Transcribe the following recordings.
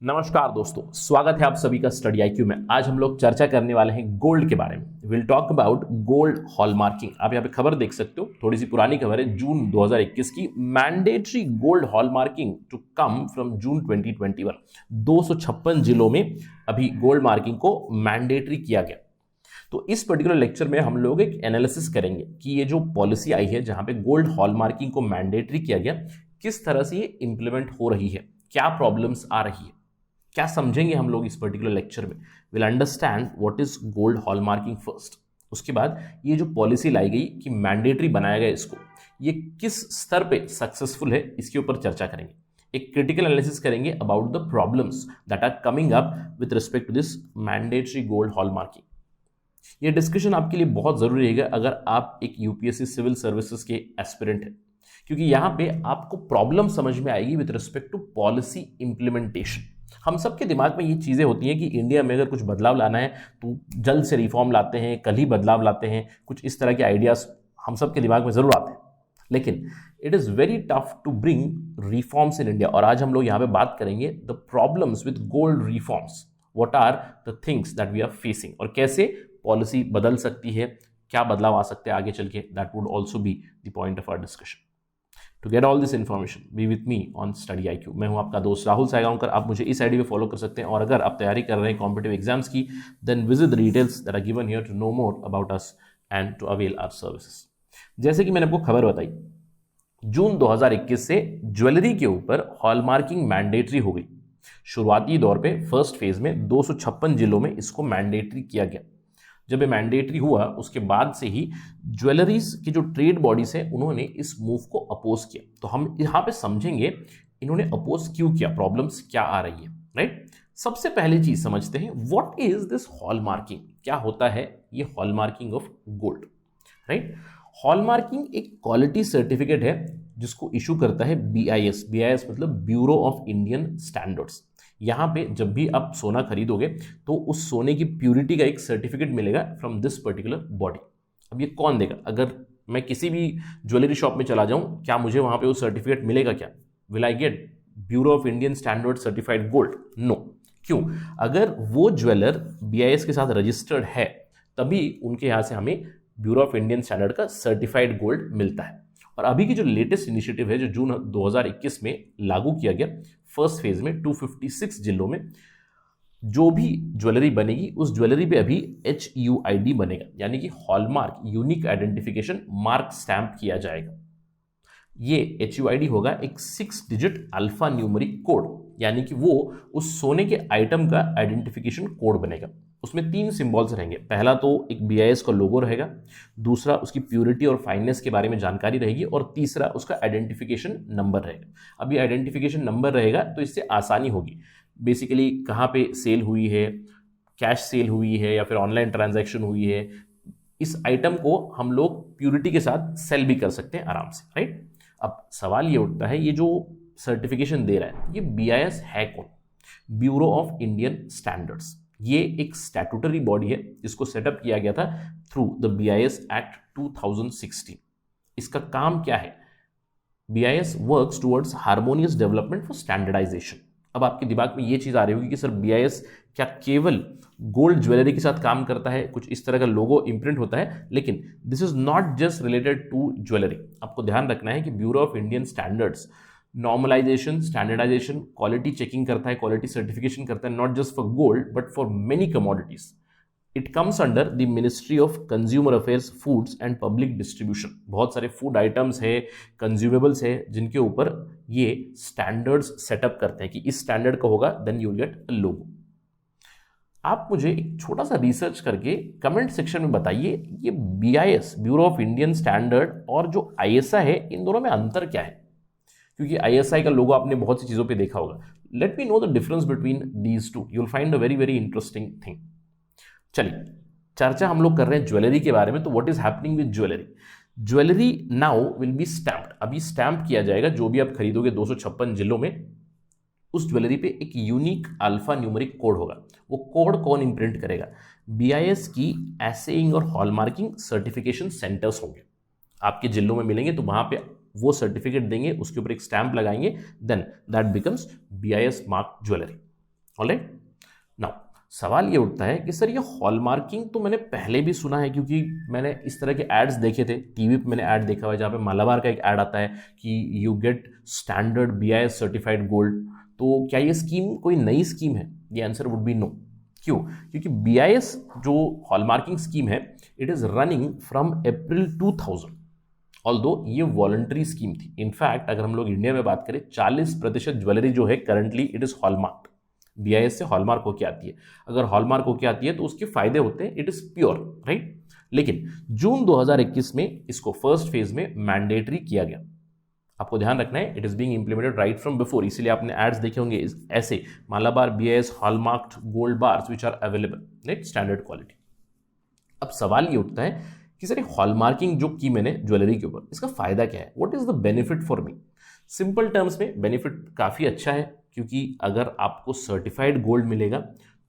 नमस्कार दोस्तों, स्वागत है आप सभी का स्टडी आईक्यू में। आज हम लोग चर्चा करने वाले हैं गोल्ड के बारे में। Will talk about gold hallmarking. आप यहाँ पे खबर देख सकते हो, थोड़ी सी पुरानी खबर है, जून 2021 की। Mandatory gold hallmarking to come from June 2021। 256 जिलों में अभी गोल्ड मार्किंग को मैंडेटरी किया गया। तो इस पर्टिकुलर लेक्चर में हम लोग एक एनालिसिस करेंगे कि ये जो पॉलिसी आई है जहां पे गोल्ड हॉलमार्किंग को मैंडेटरी किया गया, किस तरह से ये इंप्लीमेंट हो रही है, क्या प्रॉब्लम्स आ रही है, क्या समझेंगे हम लोग इस पर्टिकुलर लेक्चर में। Will understand what is gold hallmarking first. उसके बाद ये जो पॉलिसी लाई गई कि मैंडेटरी बनाया गया इसको, ये किस स्तर पे सक्सेसफुल है, इसके ऊपर चर्चा करेंगे। एक क्रिटिकल एनालिसिस करेंगे about the problems that are coming up with respect to this mandatory gold hallmarking. ये डिस्कशन आपके लिए बहुत जरूरी है अगर आप एक यूपीएससी सिविल सर्विसेज के एस्पिरेंट हैं, क्योंकि यहां पे आपको प्रॉब्लम समझ में आएगी with respect to policy implementation. हम सबके दिमाग में ये चीज़ें होती हैं कि इंडिया में अगर कुछ बदलाव लाना है तो जल्द से रिफॉर्म लाते हैं, कल ही बदलाव लाते हैं, कुछ इस तरह के आइडियाज़ हम सबके दिमाग में ज़रूर आते हैं। लेकिन it is very tough to bring reforms in India. और आज हम लोग यहाँ पे बात करेंगे the problems with gold reforms. What are the things that we are facing और कैसे पॉलिसी बदल सकती है, क्या बदलाव आ सकते हैं आगे चल के। That would also be the point of our discussion. To get all this information be with me on Study IQ. मैं हूं आपका दोस्त राहुल सायगांवकर। आप मुझे इस आईडी पे फॉलो कर सकते हैं। और अगर आप तैयारी कर रहे हैं कॉम्पिटिटिव एग्जाम्स की, then visit the details that are given here to know more about us and to avail our services. जैसे कि मैंने आपको खबर बताई, जून 2021 से ज्वेलरी के ऊपर हॉलमार्किंग मैंडेटरी हो गई। शुरुआती दौर पे फर्स्ट फेज में 256 जिलों में इसको मैंडेटरी किया गया। जब ये मैंडेटरी हुआ उसके बाद से ही ज्वेलरीज की जो ट्रेड बॉडीज है उन्होंने इस मूव को अपोज किया। तो हम यहाँ पे समझेंगे इन्होंने अपोज क्यों किया, प्रॉब्लम्स क्या आ रही है, राइट। सबसे पहली चीज समझते हैं, व्हाट इज दिस हॉलमार्किंग, क्या होता है ये hallmarking of gold, right. Hallmarking एक क्वालिटी सर्टिफिकेट है जिसको इशू करता है बीआईएस। बीआईएस मतलब ब्यूरो ऑफ इंडियन स्टैंडर्ड्स। यहाँ पे जब भी आप सोना खरीदोगे तो उस सोने की प्यूरिटी का एक सर्टिफिकेट मिलेगा फ्रॉम दिस पर्टिकुलर बॉडी। अब ये कौन देगा? अगर मैं किसी भी ज्वेलरी शॉप में चला जाऊँ, क्या मुझे वहाँ पे वो सर्टिफिकेट मिलेगा? क्या will I get bureau of Indian standard certified gold? No. क्यों? अगर वो ज्वेलर बीआईएस के साथ रजिस्टर्ड है तभी उनके यहाँ से हमें ब्यूरो ऑफ इंडियन स्टैंडर्ड का सर्टिफाइड गोल्ड मिलता है। और अभी की जो लेटेस्ट इनिशिएटिव है जो जून 2021 में लागू किया गया, फर्स्ट फेज में 256 जिलों में जो भी ज्वेलरी बनेगी उस ज्वेलरी पे अभी HUID बनेगा, यानी कि hallmark unique identification mark stamp किया जाएगा। ये HUID होगा एक 6 डिजिट अल्फा न्यूमेरिक कोड, यानी कि वो उस सोने के आइटम का आइडेंटिफिकेशन कोड बनेगा। उसमें 3 सिंबल्स रहेंगे। पहला तो एक BIS का लोगो रहेगा, दूसरा उसकी प्यूरिटी और फाइननेस के बारे में जानकारी रहेगी, और तीसरा उसका आइडेंटिफिकेशन नंबर रहेगा। अब ये आइडेंटिफिकेशन नंबर रहेगा तो इससे आसानी होगी, बेसिकली कहाँ पे सेल हुई है, कैश सेल हुई है या फिर ऑनलाइन ट्रांजैक्शन हुई है, इस आइटम को हम लोग प्यूरिटी के साथ सेल भी कर सकते हैं आराम से, राइट। अब सवाल ये उठता है, ये जो सर्टिफिकेशन दे रहा है ये BIS है कौन? Bureau of Indian standards. ये एक स्टैट्यूटरी बॉडी है जिसको सेटअप किया गया था थ्रू द BIS एक्ट 2016। इसका काम क्या है? BIS works towards harmonious development for standardization. अब आपके दिमाग में ये चीज आ रही होगी कि सर BIS क्या केवल गोल्ड ज्वेलरी के साथ काम करता है, कुछ इस तरह का लोगो इम्प्रिंट होता है? लेकिन this is not just related to jewellery. आपको ध्यान रखना है कि bureau of Indian standards normalization, standardization, quality checking करता है, क्वालिटी सर्टिफिकेशन करता है, not just for gold but for many commodities. It comes under the ministry of consumer affairs, foods and public distribution. बहुत सारे फूड आइटम्स है, consumables है, जिनके ऊपर ये स्टैंडर्ड्स सेटअप करते हैं कि इस स्टैंडर्ड का होगा, then you will get a logo. आप मुझे एक छोटा सा रिसर्च करके कमेंट सेक्शन में बताइए, ये BIS bureau of Indian standard और जो ISI है, इन दोनों में अंतर क्या है? क्योंकि ISI का लोगो आपने बहुत सी चीजों पे देखा होगा। Let me know the difference between these two, you will find a very very interesting thing. चलिए, चर्चा हम लोग कर रहे हैं ज्वेलरी के बारे में। तो what is happening with jewellery? Jewellery now will be stamped. अभी स्टैम्प किया जाएगा जो भी आप खरीदोगे 256 जिलों में, उस ज्वेलरी पे एक यूनिक अल्फा न्यूमेरिक कोड होगा। वो कोड कौन इंप्रिंट करेगा? BIS की एसेइंग और हॉलमार्किंग सर्टिफिकेशन सेंटर्स होंगे, आपके जिलों में मिलेंगे। तो वहां पे वो सर्टिफिकेट देंगे, उसके ऊपर एक स्टैंप लगाएंगे, then that becomes BIS mark jewellery. Alright. Now सवाल ये उठता है कि सर ये हॉलमार्किंग तो मैंने पहले भी सुना है, क्योंकि मैंने इस तरह के एड्स देखे थे, टीवी पे मैंने ऐड देखा हुआ है जहाँ पे मालाबार का एक ऐड आता है कि you get standard BIS certified gold. तो क्या ये स्कीम कोई नई स्कीम है? The answer would be no. क्यों? क्योंकि BIS जो हॉलमार्किंग स्कीम है, it is running from April 2000, although ये वॉलंटरी स्कीम थी। इनफैक्ट अगर हम लोग इंडिया में बात करें, 40% ज्वेलरी जो है currently it is hallmark, BIS से हॉलमार्क होके आती है। अगर हॉलमार्क होके आती है तो उसके फायदे होते हैं, इट इज प्योर, राइट। लेकिन जून 2021 में इसको फर्स्ट फेज में मैंडेटरी किया गया। आपको ध्यान रखना है, it is being implemented right from before, इसीलिए आपने एड्स देखे होंगे ऐसे Malabar BIS hallmarked gold bars which are available, right, standard quality. अब सवाल ये उठता है कि सर हॉलमार्किंग जो की मैंने ज्वेलरी के ऊपर, इसका फायदा क्या है? What is the benefit for me? Simple terms में बेनिफिट काफ़ी अच्छा है, क्योंकि अगर आपको सर्टिफाइड गोल्ड मिलेगा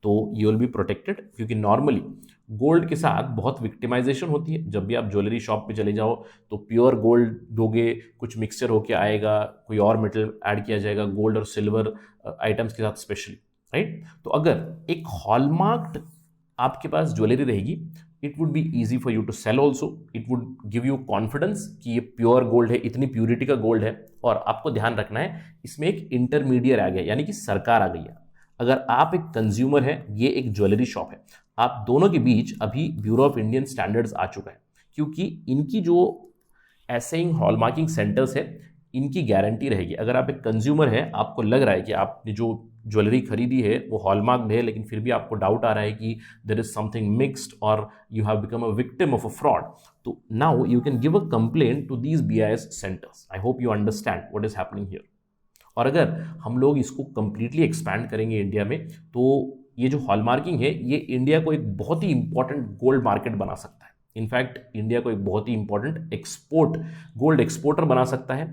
तो यू विल बी प्रोटेक्टेड। क्योंकि नॉर्मली गोल्ड के साथ बहुत विक्टिमाइजेशन होती है। जब भी आप ज्वेलरी शॉप पे चले जाओ तो प्योर गोल्ड दोगे, कुछ मिक्सचर होके आएगा, कोई और मेटल ऐड किया जाएगा गोल्ड और सिल्वर आइटम्स के साथ स्पेशली, राइट। तो अगर एक हॉलमार्क्ड आपके पास ज्वेलरी रहेगी, it would be easy for you to sell also, it would give you confidence कि ये प्योर गोल्ड है, इतनी प्योरिटी का गोल्ड है। और आपको ध्यान रखना है, इसमें एक इंटरमीडिएट आ गया, यानी कि सरकार आ गई है। अगर आप एक कंज्यूमर है, ये एक ज्वेलरी शॉप है, आप दोनों के बीच अभी ब्यूरो ऑफ इंडियन स्टैंडर्ड्स आ चुका है, क्योंकि इनकी जो एसेइंग हॉलमार्किंग सेंटर्स है, इनकी गारंटी रहेगी। अगर आप एक कंज्यूमर है, आपको लग रहा है कि आपने जो ज्वेलरी खरीदी है वो हॉलमार्क्ड है, लेकिन फिर भी आपको डाउट आ रहा है कि देयर इज समथिंग मिक्स्ड और you have become a victim of a fraud, तो now you can give a complaint to these BIS centres. I hope you understand what is happening here. और अगर हम लोग इसको कंप्लीटली एक्सपैंड करेंगे India में, तो ये जो हॉलमार्किंग है, ये इंडिया को एक बहुत ही इंपॉर्टेंट गोल्ड मार्केट बना सकता है। इनफैक्ट इंडिया को एक बहुत ही इंपॉर्टेंट गोल्ड एक्सपोर्टर बना सकता है,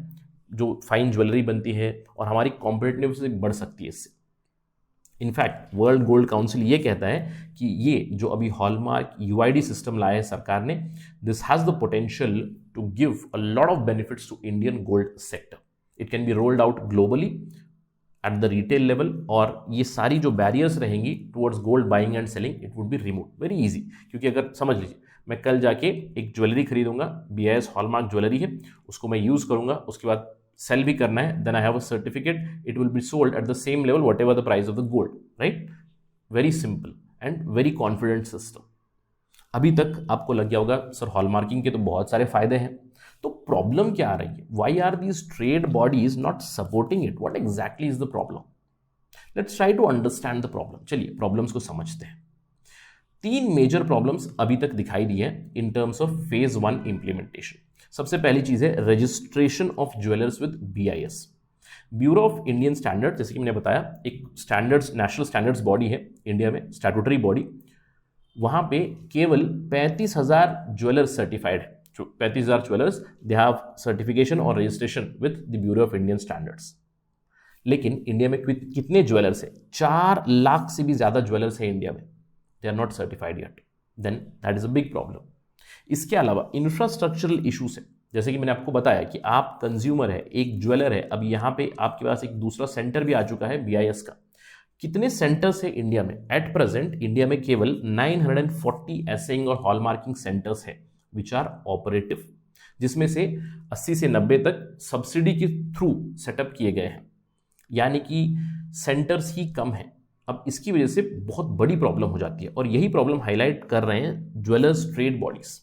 जो फाइन ज्वेलरी बनती है, और हमारी कॉम्पिटिटिवनेस बढ़ सकती है इससे। इनफैक्ट वर्ल्ड गोल्ड काउंसिल ये कहता है कि ये जो अभी हॉलमार्क UID सिस्टम लाया है सरकार ने, this has the potential to give a lot of benefits to Indian gold sector. It can be rolled out globally at the retail level, और ये सारी जो बैरियर्स रहेंगी towards gold buying and selling, it would be remove very easy. क्योंकि अगर समझ लीजिए, मैं कल जाके एक ज्वेलरी खरीदूंगा, BIS हॉलमार्क ज्वेलरी है, उसको मैं यूज़ करूंगा, उसके बाद सेल भी करना है, then I have a certificate, it will be sold at the same level whatever the price of the gold, right. Very simple and very confident system. अभी तक आपको लग गया होगा सर हॉलमार्किंग के तो बहुत सारे फायदे हैं, तो प्रॉब्लम क्या आ रही है? Why are these trade bodies not supporting it? What exactly is the problem? Let's try to understand the problem. चलिए प्रॉब्लम्स को समझते हैं। 3 मेजर प्रॉब्लम्स अभी तक दिखाई दी है in terms of phase 1 implementation. सबसे पहली चीज है registration of jewellers with BIS। Bureau of Indian standard, जैसे कि मैंने बताया, एक स्टैंडर्ड्स, नेशनल स्टैंडर्ड्स बॉडी है इंडिया में, स्टैट्यूटरी बॉडी। वहां पे केवल 35,000 ज्वेलर्स सर्टिफाइड है। 35,000 ज्वेलर्स, दे हैव सर्टिफिकेशन और registration with the bureau of Indian standards. लेकिन इंडिया में कितने ज्वेलर्स है? 4 लाख से भी ज्यादा ज्वेलर्स है इंडिया में, they are not certified yet. Then that is a big problem. इसके अलावा इंफ्रास्ट्रक्चरल इश्यूज है, जैसे कि मैंने आपको बताया कि आप कंज्यूमर है, एक ज्वेलर है, अब यहाँ पे आपके पास एक दूसरा सेंटर भी आ चुका है BIS का। कितने सेंटर्स है इंडिया में? एट प्रेजेंट इंडिया में केवल 940 एसेइंग और हॉलमार्किंग सेंटर्स है विच आर ऑपरेटिव, जिसमें से 80 से 90 तक सब्सिडी के थ्रू सेटअप किए गए हैं, यानी कि सेंटर्स ही कम है। अब इसकी वजह से बहुत बड़ी प्रॉब्लम हो जाती है, और यही प्रॉब्लम हाईलाइट कर रहे हैं ज्वेलर्स ट्रेड बॉडीज।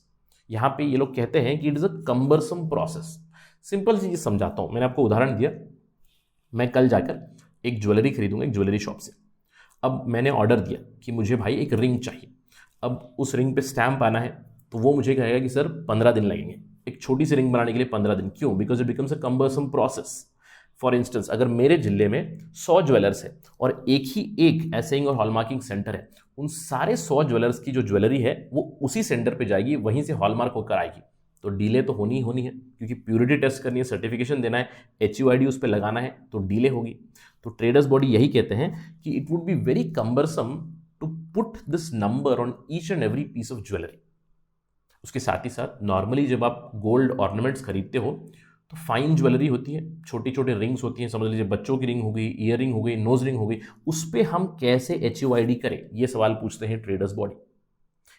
यहाँ पे ये लोग कहते हैं कि it is a cumbersome process. Simple सी चीज समझाता हूँ, मैंने आपको उदाहरण दिया, मैं कल जाकर एक ज्वेलरी खरीदूंगा एक ज्वेलरी शॉप से। अब मैंने ऑर्डर दिया कि मुझे भाई एक रिंग चाहिए। अब उस रिंग पे स्टैंप आना है, तो वो मुझे कहेगा कि सर 15 दिन लगेंगे। एक छोटी सी रिंग बनाने के लिए 15 दिन, क्यों? Because it becomes a cumbersome process. For instance, अगर मेरे जिले में 100 ज्वेलर्स है और एक एसेइंग और हॉलमार्किंग सेंटर है, उन सारे 100 ज्वेलर्स की जो ज्वेलरी है वो उसी सेंटर पे जाएगी, वहीं से हॉलमार्क होकर आएगी। तो डिले तो होनी ही होनी है, क्योंकि प्योरिटी टेस्ट करनी है, सर्टिफिकेशन देना है, HUID उस पर लगाना है, तो डिले होगी। तो ट्रेडर्स बॉडी यही कहते हैं कि it would be very cumbersome to put this number on each and every piece of jewellery. उसके साथ ही साथ नॉर्मली जब आप गोल्ड ऑर्नामेंट्स खरीदते हो तो फाइन ज्वेलरी होती है, छोटी छोटी रिंग्स होती हैं, समझ लीजिए बच्चों की रिंग हो गई, ईयर रिंग हो गई, नोज रिंग हो गई, उस पर हम कैसे HUID करें, ये सवाल पूछते हैं ट्रेडर्स बॉडी।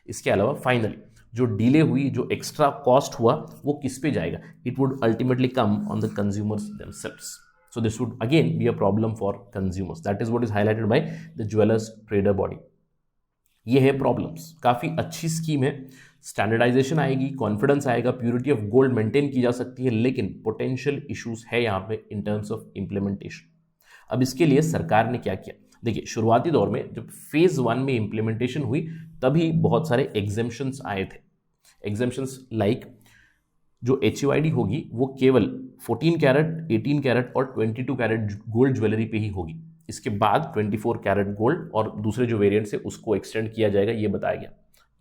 इसके अलावा फाइनली जो डिले हुई, जो एक्स्ट्रा कॉस्ट हुआ, वो किस पे जाएगा, it would ultimately come on the consumers themselves. So this would again be a problem for consumers. That is what is highlighted by the jewelers trader body. ये है प्रॉब्लम्स। काफ़ी अच्छी स्कीम है, स्टैंडर्डाइजेशन आएगी, कॉन्फिडेंस आएगा, purity of gold maintain की जा सकती है, लेकिन पोटेंशियल इश्यूज है यहाँ पे इन टर्म्स ऑफ इम्प्लीमेंटेशन। अब इसके लिए सरकार ने क्या किया, देखिए शुरुआती दौर में जब फेज 1 में इम्प्लीमेंटेशन हुई तभी बहुत सारे एग्जेम्पशंस आए थे। एग्जेम्पशंस लाइक जो HUID होगी वो केवल 14 कैरेट, 18 कैरेट और 22 कैरेट गोल्ड ज्वेलरी पे ही होगी। इसके बाद 24 कैरेट गोल्ड और दूसरे जो वेरिएंट्स है उसको एक्सटेंड किया जाएगा, ये बताया गया।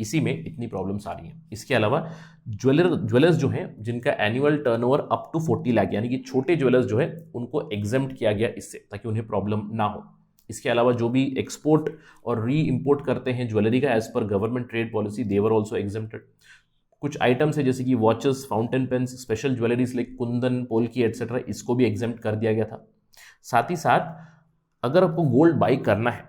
इसी में इतनी प्रॉब्लम्स आ रही हैं। इसके अलावा ज्वेलर्स जो हैं जिनका annual turnover up to 40 lakh, यानी कि छोटे ज्वेलर्स जो है उनको एग्जेम्प्ट किया गया इससे, ताकि उन्हें प्रॉब्लम ना हो। इसके अलावा जो भी एक्सपोर्ट और री इम्पोर्ट करते हैं ज्वेलरी का as per government trade policy, they were also exempted. कुछ आइटम्स है जैसे कि watches, fountain pens, special jewelleries like kundan, polki etcetera, इसको भी एग्जेम्प्ट कर दिया गया था। साथ ही साथ अगर आपको गोल्ड बाई करना है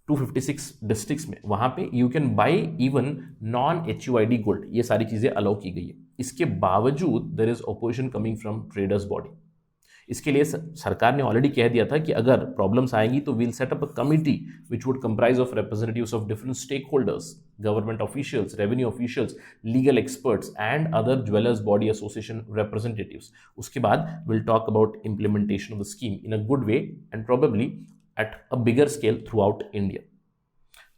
256 डिस्ट्रिक्ट्स में, वहां पे you can buy even non HUID gold, ये सारी चीजें अलाउ की गई है। इसके बावजूद there is opposition coming from traders body. इसके लिए सरकार ने ऑलरेडी कह दिया था कि अगर प्रॉब्लम्स आएंगी तो we'll set up a committee which would comprise of representatives of different stake holders, government officials, revenue officials, legal experts and other jewellers body association representatives. उसके बाद will talk about implementation of the scheme in a good way and probably at a bigger scale throughout India.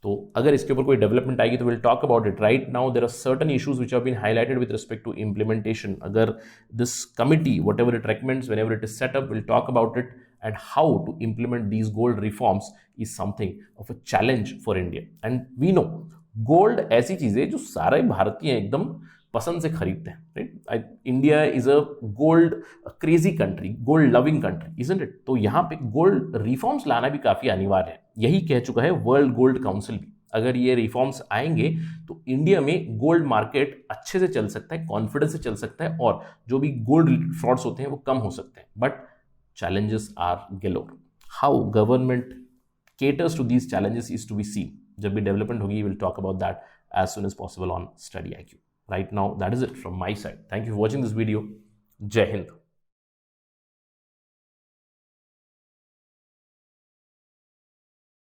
तो अगर इसके ऊपर कोई development आएगी तो will talk about it. Right now there are certain issues which have been highlighted with respect to implementation. अगर this committee whatever it recommends, whenever it is set up, will talk about it and how to implement these gold reforms is something of a challenge for India. And we know gold ऐसी चीज है जो सारे भारतीय एकदम पसंद से खरीदते हैं, right. India is a gold crazy country, gold loving country, isn't it. तो यहाँ पे गोल्ड रिफॉर्म्स लाना भी काफी अनिवार्य है। यही कह चुका है वर्ल्ड गोल्ड काउंसिल भी। अगर ये रिफॉर्म्स आएंगे तो इंडिया में गोल्ड मार्केट अच्छे से चल सकता है, कॉन्फिडेंस से चल सकता है, और जो भी गोल्ड फ्रॉड्स होते हैं वो कम हो सकते हैं। But challenges are galore. How government caters to these challenges is to be seen. जब भी डेवलपमेंट होगी we'll talk about that as soon as possible on Study IQ. Right now that is it from my side. Thank you for watching this video. Jai Hind.